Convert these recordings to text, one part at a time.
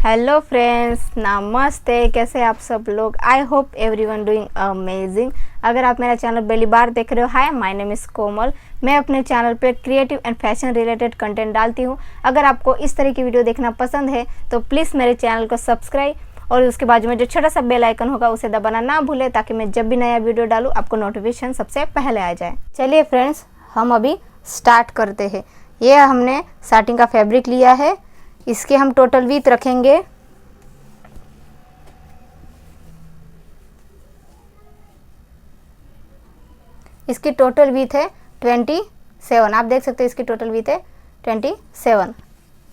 Hello friends, नमस्ते। कैसे आप सब लोग? I hope everyone doing amazing. अगर आप मेरा चैनल पहली बार देख रहे हो, हाय माय नेम इज़ कोमल। मैं अपने चैनल पे creative and fashion related content डालती हूँ। अगर आपको इस तरह की वीडियो देखना पसंद है तो प्लीज़ मेरे चैनल को सब्सक्राइब और उसके बाजू में जो छोटा सा बेल आइकन होगा उसे दबाना ना भूलें, ताकि मैं जब भी नया वीडियो डालूँ आपको नोटिफिकेशन सबसे पहले आ जाए। चलिए फ्रेंड्स, हम अभी स्टार्ट करते हैं। ये हमने साटिन का फैब्रिक लिया है। इसके हम टोटल विड्थ रखेंगे 27। आप देख सकते हैं इसकी टोटल विड्थ है 27।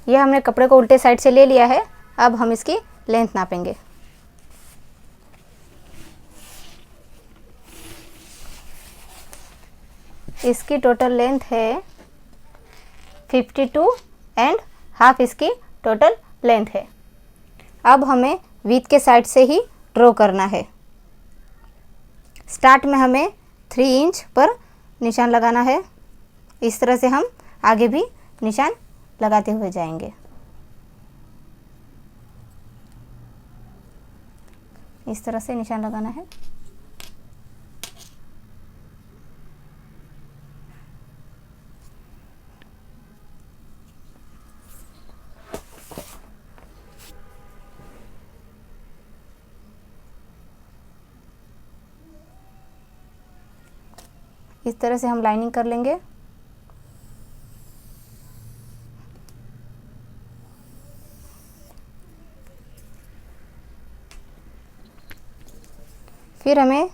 ये हमने कपड़े को उल्टे साइड से ले लिया है। अब हम इसकी लेंथ नापेंगे। इसकी टोटल लेंथ है 52 एंड हाफ इसकी टोटल लेंथ है। अब हमें विड्थ के साइड से ही ड्रॉ करना है। स्टार्ट में हमें 3 इंच पर निशान लगाना है। इस तरह से हम आगे भी निशान लगाते हुए जाएंगे। इस तरह से निशान लगाना है। इस तरह से हम लाइनिंग कर लेंगे। फिर हमें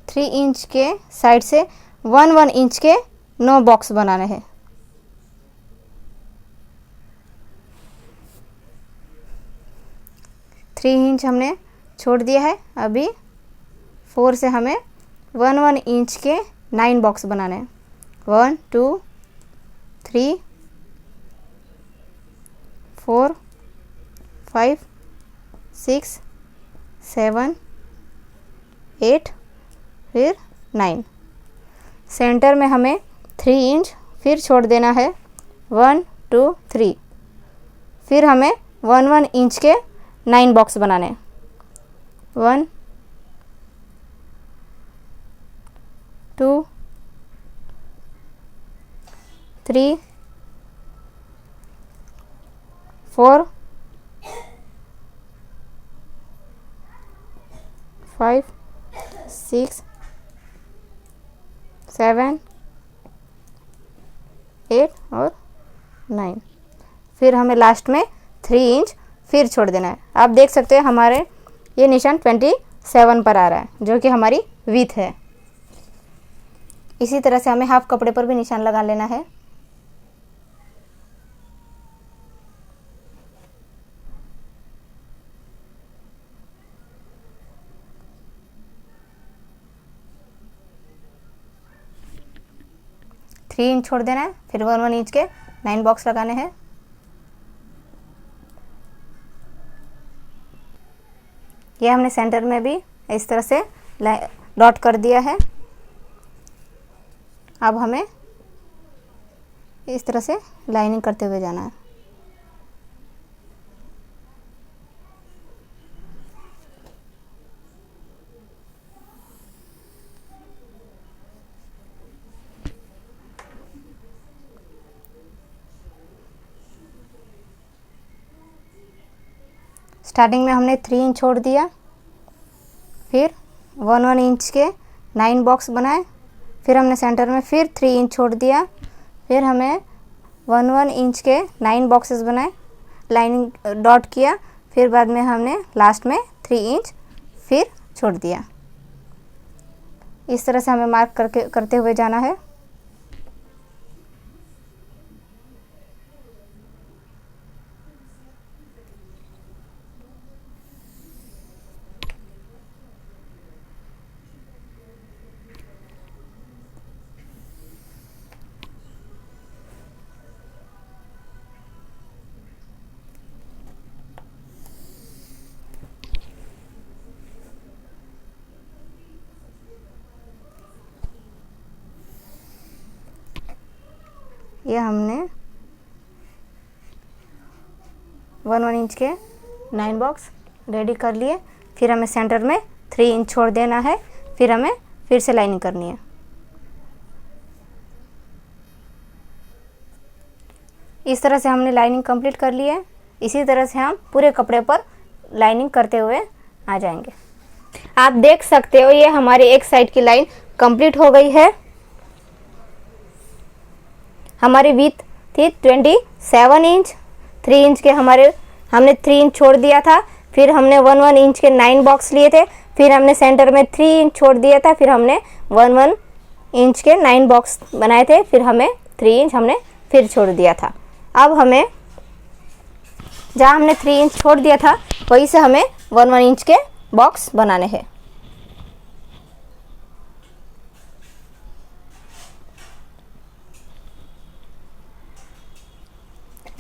3 इंच के साइड से 1 इंच के 9 बॉक्स बनाने हैं। थ्री इंच हमने छोड़ दिया है। अभी 4 से हमें 1 इंच के 9 बॉक्स बनाने हैं। 1 2 3 4 5 6 7 8 फिर 9। सेंटर में हमें 3 इंच फिर छोड़ देना है। 1 2 3। फिर हमें 1 इंच के 9 बॉक्स बनाने। 1 2 3 4 5 6 7 8 और 9। फिर हमें लास्ट में 3 इंच फिर छोड़ देना है। आप देख सकते हैं हमारे ये निशान 27 पर आ रहा है, जो कि हमारी विड्थ है। इसी तरह से हमें हाफ कपड़े पर भी निशान लगा लेना है। थ्री इंच छोड़ देना है। फिर 1 इंच के 9 बॉक्स लगाने हैं। ये हमने सेंटर में भी इस तरह से डॉट कर दिया है। अब हमें इस तरह से लाइनिंग करते हुए जाना है। स्टार्टिंग में हमने 3 इंच छोड़ दिया। फिर 1 इंच के 9 बॉक्स बनाए। फिर हमने सेंटर में फिर 3 इंच छोड़ दिया। फिर हमें 1 इंच के 9 बॉक्सेस बनाए, लाइनिंग डॉट किया। फिर बाद में हमने लास्ट में 3 इंच फिर छोड़ दिया। इस तरह से हमें मार्क करते हुए जाना है। ये हमने 1 इंच के 9 बॉक्स रेडी कर लिए। फिर हमें सेंटर में 3 इंच छोड़ देना है। फिर हमें फिर से लाइनिंग करनी है। इस तरह से हमने लाइनिंग कंप्लीट कर ली है। इसी तरह से हम पूरे कपड़े पर लाइनिंग करते हुए आ जाएंगे। आप देख सकते हो ये हमारी एक साइड की लाइन कंप्लीट हो गई है। हमारी विड्थ थी 27 इंच। 3 इंच के हमने 3 इंच छोड़ दिया था। फिर हमने 1 इंच के 9 बॉक्स लिए थे। फिर हमने सेंटर में 3 इंच छोड़ दिया था। फिर हमने 1 इंच के 9 बॉक्स बनाए थे। फिर हमें 3 इंच हमने फिर छोड़ दिया था। अब हमें जहाँ हमने 3 इंच छोड़ दिया था वहीं से हमें 1 इंच के बॉक्स बनाने हैं।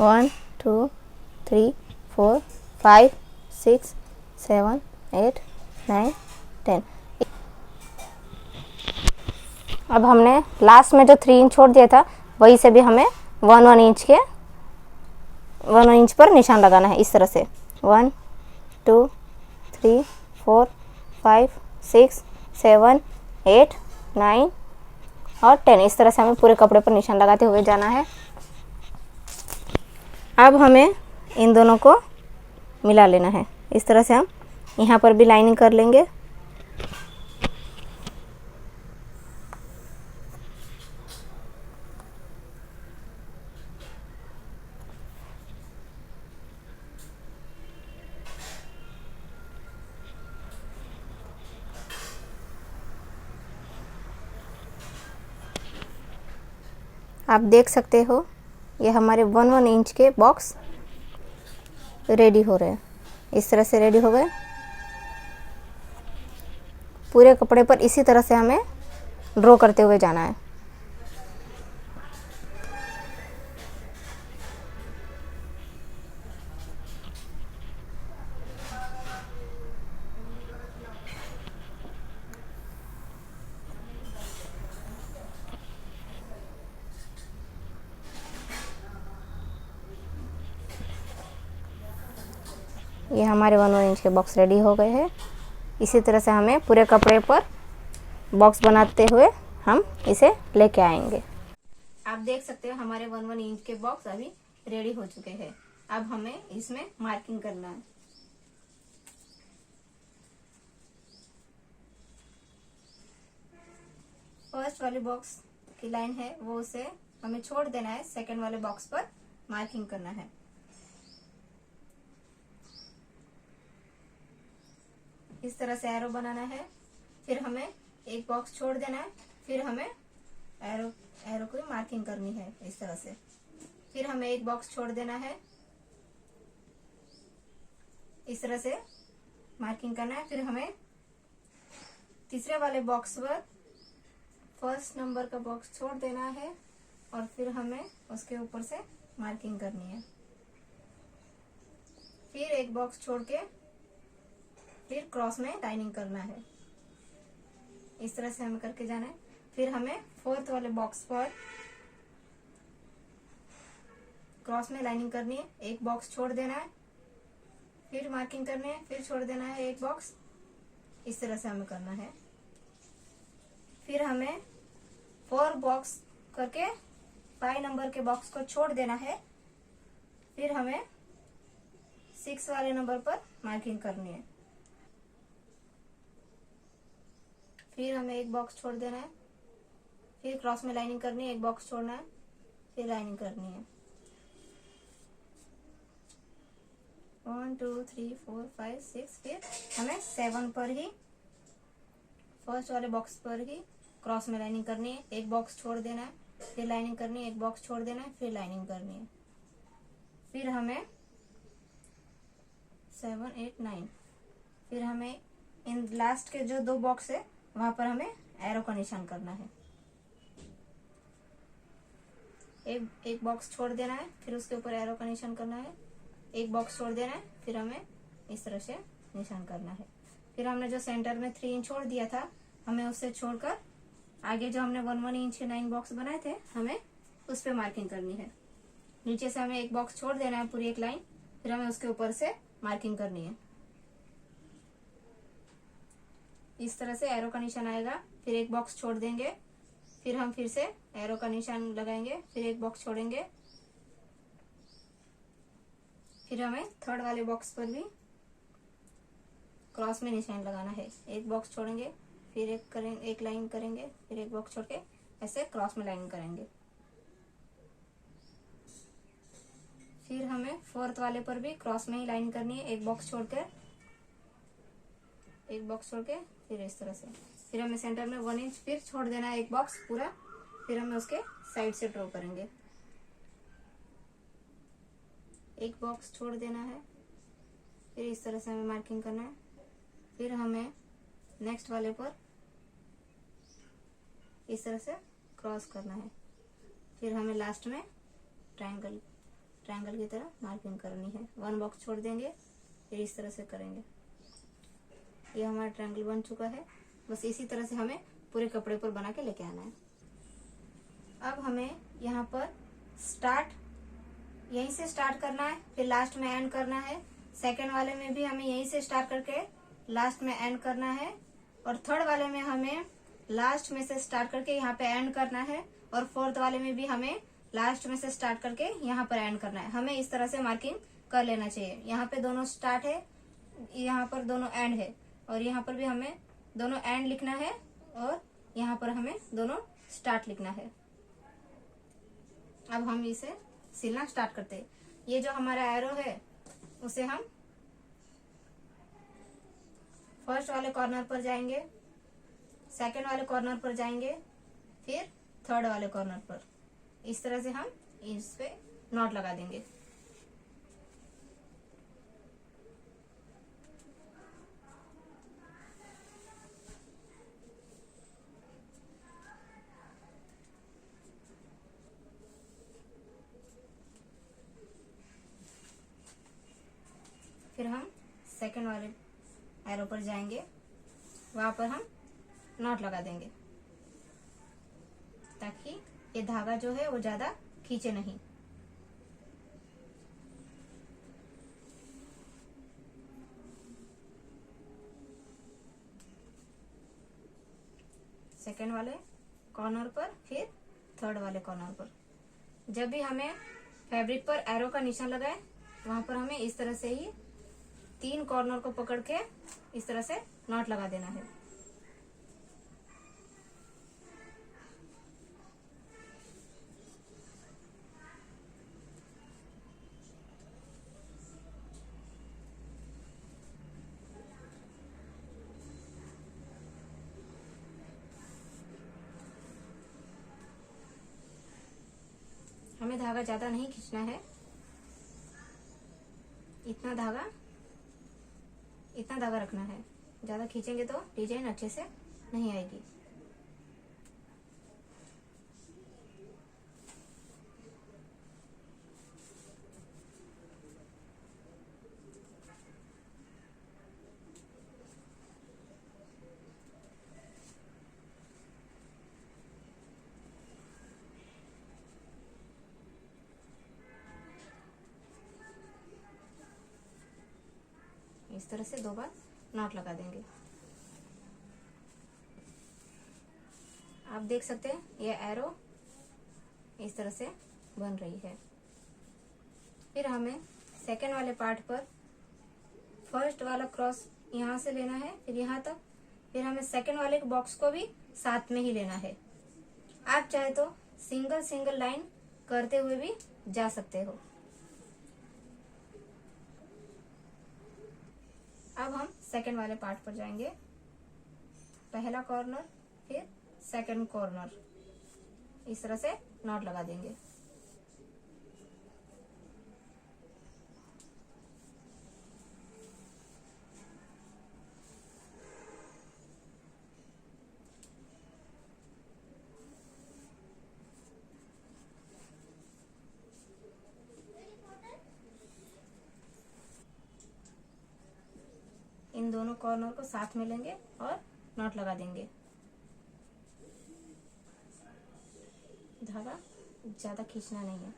वन 2 3 4 5 6 7 8 9 10। अब हमने लास्ट में जो 3 इंच छोड़ दिया था वहीं से भी हमें 1 इंच पर निशान लगाना है। इस तरह से 1 2 3 4 5 6 7 8 9 और 10। इस तरह से हमें पूरे कपड़े पर निशान लगाते हुए जाना है। अब हमें इन दोनों को मिला लेना है। इस तरह से हम यहाँ पर भी लाइनिंग कर लेंगे। आप देख सकते हो ये हमारे 1 इंच के बॉक्स रेडी हो रहे हैं। इस तरह से रेडी हो गए। पूरे कपड़े पर इसी तरह से हमें ड्रॉ करते हुए जाना है। ये हमारे 1 इंच के बॉक्स रेडी हो गए हैं। इसी तरह से हमें पूरे कपड़े पर बॉक्स बनाते हुए हम इसे लेके आएंगे। आप देख सकते हो हमारे 1 इंच के बॉक्स अभी रेडी हो चुके हैं। अब हमें इसमें मार्किंग करना है। फर्स्ट वाले बॉक्स की लाइन है वो उसे हमें छोड़ देना है। सेकंड वाले बॉक्स पर मार्किंग करना है। इस तरह से एरो बनाना है। फिर हमें एक बॉक्स छोड़ देना है। फिर हमें एरो की मार्किंग करनी है इस तरह से। फिर हमें एक बॉक्स छोड़ देना है। इस तरह से मार्किंग करना है। फिर हमें तीसरे वाले बॉक्स पर फर्स्ट नंबर का बॉक्स छोड़ देना है और फिर हमें उसके ऊपर से मार्किंग करनी है। फिर एक बॉक्स छोड़ के फिर क्रॉस में लाइनिंग करना है। इस तरह से हमें करके जाना है। फिर हमें फोर्थ वाले बॉक्स पर क्रॉस में लाइनिंग करनी है। एक बॉक्स छोड़ देना है। फिर मार्किंग करनी है। फिर छोड़ देना है एक बॉक्स। इस तरह से हमें करना है। फिर हमें 4 बॉक्स करके 5 नंबर के बॉक्स को छोड़ देना है। फिर हमें 6 वाले नंबर पर मार्किंग करनी है। फिर हमें एक बॉक्स छोड़ देना है। फिर क्रॉस में लाइनिंग करनी है। एक बॉक्स छोड़ना है। फिर लाइनिंग करनी है। 1 2 3 4 5 6। फिर हमें 7 पर ही फर्स्ट वाले बॉक्स पर ही क्रॉस में लाइनिंग करनी है। एक बॉक्स छोड़ देना है। फिर लाइनिंग करनी है। एक बॉक्स छोड़ देना है। फिर लाइनिंग करनी है। फिर हमें 7 8 9। फिर हमें इन लास्ट के जो 2 बॉक्स है वहां पर हमें एरो का निशान करना है। एक बॉक्स छोड़ देना है। फिर उसके ऊपर एरो का निशान करना है। एक बॉक्स छोड़ देना है। फिर हमें इस तरह से निशान करना है। फिर हमने जो सेंटर में 3 इंच छोड़ दिया था हमें उससे छोड़कर आगे जो हमने 1 इंच के 9 बॉक्स बनाए थे हमें उस पे मार्किंग करनी है। नीचे से हमें एक बॉक्स छोड़ देना है पूरी एक लाइन। फिर हमें उसके ऊपर से मार्किंग करनी है। इस तरह से एरो का निशान आएगा, फिर एक बॉक्स छोड़ देंगे, फिर हम फिर से एरो का निशान लगाएंगे, फिर एक बॉक्स छोड़ेंगे, फिर हमें थर्ड वाले बॉक्स पर भी क्रॉस में निशान लगाना है। एक बॉक्स छोड़ेंगे, फिर एक लाइन करेंगे, फिर एक बॉक्स छोड़ के ऐसे क्रॉस में लाइन करेंगे। फिर हमें फोर्थ वाले पर भी क्रॉस में ही लाइन करनी है, एक बॉक्स छोड़ के फिर इस तरह से। फिर हमें सेंटर में 1 इंच फिर छोड़ देना है एक बॉक्स पूरा, फिर हमें उसके साइड से ड्रॉ करेंगे। एक बॉक्स छोड़ देना है, फिर इस तरह से हमें मार्किंग करना है। फिर हमें नेक्स्ट वाले पर इस तरह से क्रॉस करना है। फिर हमें लास्ट में ट्रायंगल की तरह मार्किंग करनी है। 1 बॉक्स छोड़ देंगे, फिर इस तरह से करेंगे। ये हमारा ट्रायंगल बन चुका है। बस इसी तरह से हमें पूरे कपड़े पर बना के लेके आना है। अब हमें यहाँ पर यहीं से स्टार्ट करना है, फिर लास्ट में एंड करना है। सेकेंड वाले में भी हमें यहीं से स्टार्ट करके लास्ट में एंड करना है, और थर्ड वाले में हमें लास्ट में से स्टार्ट करके यहाँ पे एंड करना है, और फोर्थ वाले में भी हमें लास्ट में से स्टार्ट करके यहाँ पर एंड करना है। हमें इस तरह से मार्किंग कर लेना चाहिए। यहाँ पे दोनों स्टार्ट है, यहाँ पर दोनों एंड है, और यहाँ पर भी हमें दोनों एंड लिखना है, और यहाँ पर हमें दोनों स्टार्ट लिखना है। अब हम इसे सिलना स्टार्ट करते हैं। ये जो हमारा एरो है उसे हम फर्स्ट वाले कॉर्नर पर जाएंगे, सेकंड वाले कॉर्नर पर जाएंगे, फिर थर्ड वाले कॉर्नर पर। इस तरह से हम इस पे नॉट लगा देंगे। फिर हम सेकंड वाले एरो पर जाएंगे, वहां पर हम नॉट लगा देंगे ताकि ये धागा जो है वो ज्यादा खींचे नहीं। सेकंड वाले कॉर्नर पर, फिर थर्ड वाले कॉर्नर पर। जब भी हमें फैब्रिक पर एरो का निशान लगाए, वहां पर हमें इस तरह से ही 3 कॉर्नर को पकड़ के इस तरह से नॉट लगा देना है। हमें धागा ज्यादा नहीं खींचना है, इतना धागा रखना है। ज्यादा खींचेंगे तो डिजाइन अच्छे से नहीं आएगी। इस तरह से 2 बार नॉट लगा देंगे। आप देख सकते हैं ये एरो इस तरह से बन रही है। फिर हमें सेकेंड वाले पार्ट पर फर्स्ट वाला क्रॉस यहाँ से लेना है, फिर यहाँ तक। फिर हमें सेकेंड वाले बॉक्स को भी साथ में ही लेना है। आप चाहे तो सिंगल लाइन करते हुए भी जा सकते हो। अब हम सेकेंड वाले पार्ट पर जाएंगे। पहला कॉर्नर, फिर सेकेंड कॉर्नर, इस तरह से नॉट लगा देंगे। इन दोनों कॉर्नर को साथ में लेंगे और नॉट लगा देंगे। धागा ज्यादा खींचना नहीं है।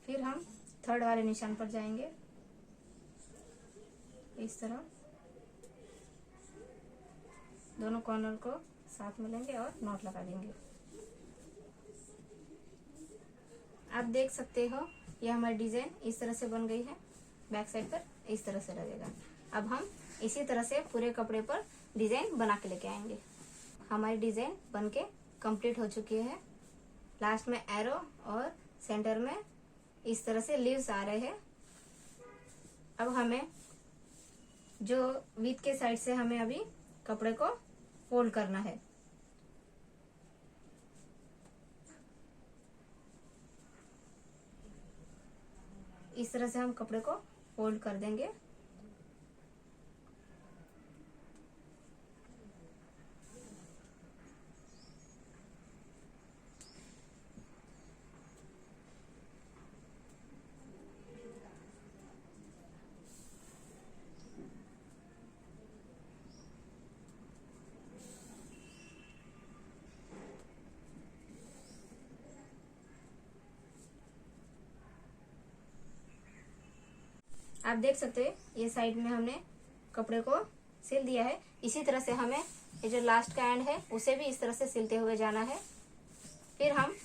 फिर हम थर्ड वाले निशान पर जाएंगे, इस तरह दोनों कॉर्नर को साथ में लेंगे और नॉट लगा देंगे। आप देख सकते हो यह हमारी डिजाइन इस तरह से बन गई है। बैक साइड पर इस तरह से लगेगा। अब हम इसी तरह से पूरे कपड़े पर डिजाइन बना के लेके आएंगे। हमारी डिजाइन बन के कंप्लीट हो चुकी है। लास्ट में एरो और सेंटर में इस तरह से लीव्स आ रहे हैं। अब हमें जो विथ के साइड से हमें अभी कपड़े को फोल्ड करना है। इस तरह से हम कपड़े को फोल्ड कर देंगे। आप देख सकते हैं ये साइड में हमने कपड़े को सिल दिया है। इसी तरह से हमें ये जो लास्ट का एंड है उसे भी इस तरह से सिलते हुए जाना है। फिर हम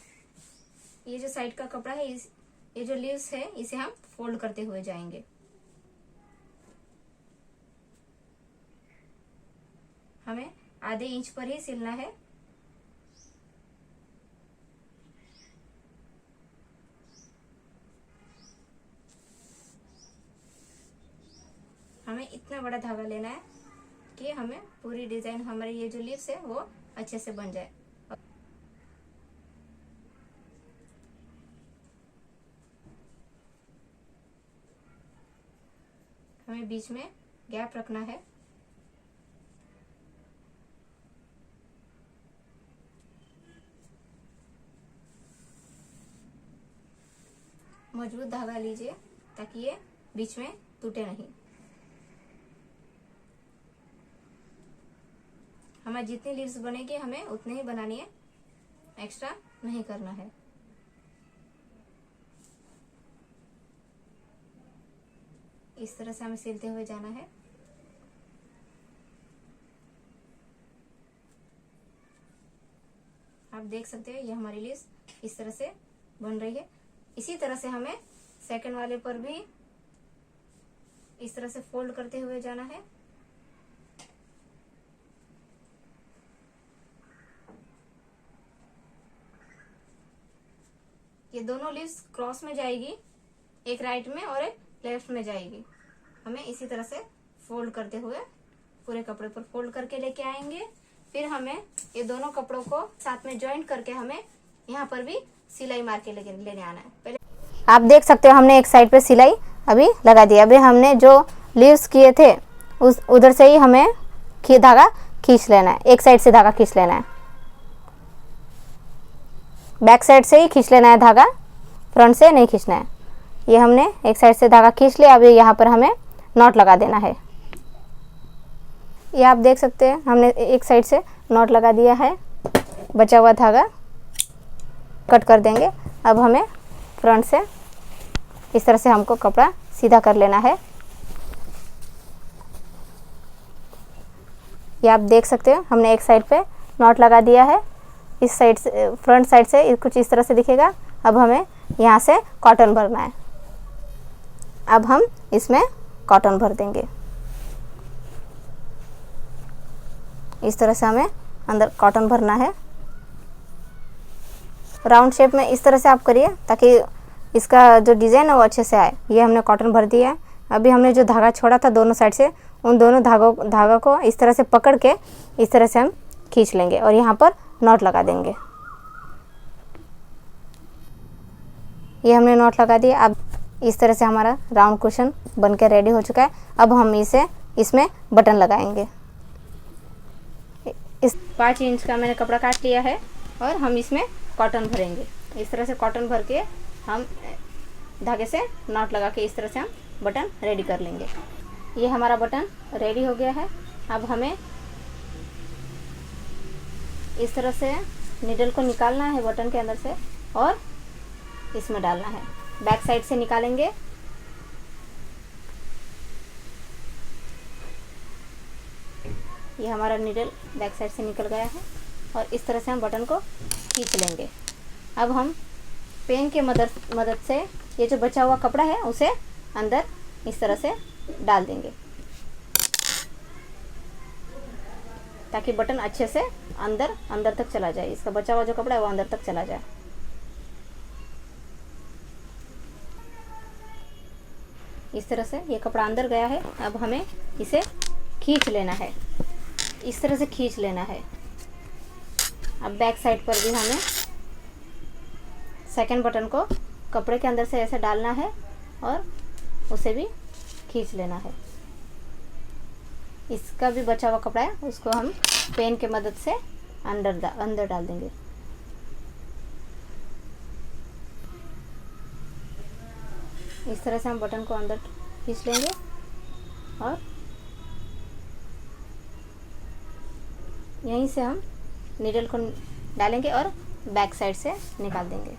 ये जो साइड का कपड़ा है, ये जो लीव्स है इसे हम फोल्ड करते हुए जाएंगे। हमें आधे इंच पर ही सिलना है। हमें इतना बड़ा धागा लेना है कि हमें पूरी डिजाइन हमारी ये जो लीव्स है वो अच्छे से बन जाए। हमें बीच में गैप रखना है। मजबूत धागा लीजिए ताकि ये बीच में टूटे नहीं। हमें जितनी लीव्स बनेगी हमें उतनी ही बनानी है, एक्स्ट्रा नहीं करना है। इस तरह से हमें सिलते हुए जाना है। आप देख सकते हैं ये हमारी लीव्स इस तरह से बन रही है। इसी तरह से हमें सेकंड वाले पर भी इस तरह से फोल्ड करते हुए जाना है। ये दोनों लीव्स क्रॉस में जाएगी, एक राइट में और एक लेफ्ट में जाएगी। हमें इसी तरह से फोल्ड करते हुए पूरे कपड़े पर फोल्ड करके लेके आएंगे। फिर हमें ये दोनों कपड़ों को साथ में ज्वाइंट करके हमें यहाँ पर भी सिलाई मार के लेने आना है। पहले आप देख सकते हो हमने एक साइड पे सिलाई अभी लगा दिया। अभी हमने जो लीव्स किए थे उस उधर से ही हमें धागा खींच लेना है। एक साइड से धागा खींच लेना है, बैक साइड से ही खींच लेना है धागा, फ्रंट से नहीं खींचना है। ये हमने एक साइड से धागा खींच लिया। अभी यहाँ पर हमें नॉट लगा देना है। ये आप देख सकते हैं हमने एक साइड से नॉट लगा दिया है। बचा हुआ धागा कट कर देंगे। अब हमें फ्रंट से इस तरह से हमको कपड़ा सीधा कर लेना है। ये आप देख सकते हैं हमने एक साइड पे नॉट लगा दिया है। इस साइड से फ्रंट साइड से कुछ इस तरह से दिखेगा। अब हमें यहाँ से कॉटन भरना है। अब हम इसमें कॉटन भर देंगे। इस तरह से हमें अंदर कॉटन भरना है। राउंड शेप में इस तरह से आप करिए ताकि इसका जो डिज़ाइन है वो अच्छे से आए। ये हमने कॉटन भर दिया है। अभी हमने जो धागा छोड़ा था दोनों साइड से, उन दोनों धागों को इस तरह से पकड़ के इस तरह से हम खींच लेंगे और यहाँ पर नॉट लगा देंगे। ये हमने नॉट लगा दिया। अब इस तरह से हमारा राउंड कुशन बनकर रेडी हो चुका है। अब हम इसमें बटन लगाएंगे। इस 5 इंच का मैंने कपड़ा काट लिया है और हम इसमें कॉटन भरेंगे। इस तरह से कॉटन भर के हम धागे से नॉट लगा के इस तरह से हम बटन रेडी कर लेंगे। ये हमारा बटन रेडी हो गया है। अब हमें इस तरह से नीडल को निकालना है बटन के अंदर से और इसमें डालना है। बैक साइड से निकालेंगे। ये हमारा नीडल बैक साइड से निकल गया है और इस तरह से हम बटन को खींच लेंगे। अब हम पेन के मदद से ये जो बचा हुआ कपड़ा है उसे अंदर इस तरह से डाल देंगे ताकि बटन अच्छे से अंदर तक चला जाए। इसका बचा हुआ जो कपड़ा है वो अंदर तक चला जाए। इस तरह से ये कपड़ा अंदर गया है। अब हमें इसे खींच लेना है, इस तरह से खींच लेना है। अब बैक साइड पर भी हमें सेकंड बटन को कपड़े के अंदर से ऐसे डालना है और उसे भी खींच लेना है। इसका भी बचा हुआ कपड़ा है उसको हम पेन के मदद से अंदर डाल देंगे। इस तरह से हम बटन को अंदर खींच लेंगे और यहीं से हम नीडल को डालेंगे और बैक साइड से निकाल देंगे।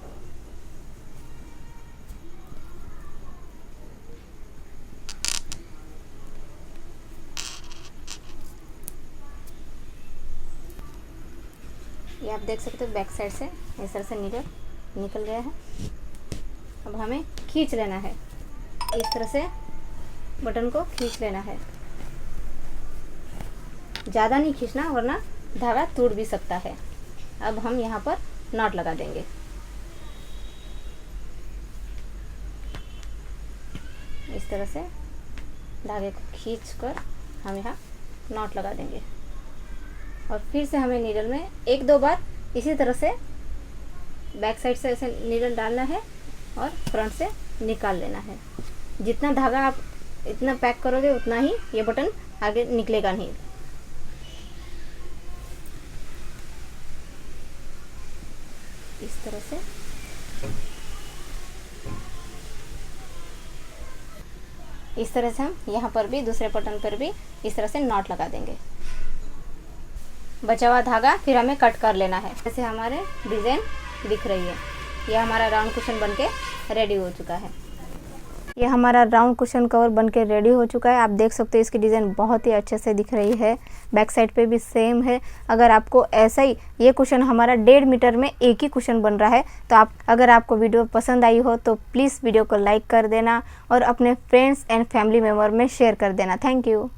ये आप देख सकते हो बैक साइड से इस तरह से नीडल निकल गया है। अब हमें खींच लेना है, इस तरह से बटन को खींच लेना है। ज़्यादा नहीं खींचना वरना धागा टूट भी सकता है। अब हम यहाँ पर नॉट लगा देंगे। इस तरह से धागे को खींचकर हम यहाँ नॉट लगा देंगे और फिर से हमें नीडल में एक दो बार इसी तरह से बैक साइड से ऐसे नीडल डालना है और फ्रंट से निकाल लेना है। जितना धागा आप इतना पैक करोगे उतना ही ये बटन आगे निकलेगा नहीं। इस तरह से हम यहाँ पर भी दूसरे बटन पर भी इस तरह से नॉट लगा देंगे। बचा हुआ धागा फिर हमें कट कर लेना है। जैसे हमारे डिज़ाइन दिख रही है। यह हमारा राउंड कुशन बनके रेडी हो चुका है। ये हमारा राउंड कुशन कवर बनके रेडी हो चुका है। आप देख सकते हो इसकी डिज़ाइन बहुत ही अच्छे से दिख रही है। बैक साइड पे भी सेम है। अगर आपको ऐसा ही ये कुशन हमारा 1.5 मीटर में एक ही कुशन बन रहा है तो अगर आपको वीडियो पसंद आई हो तो प्लीज़ वीडियो को लाइक कर देना और अपने फ्रेंड्स एंड फैमिली मेम्बर में शेयर कर देना। Thank you.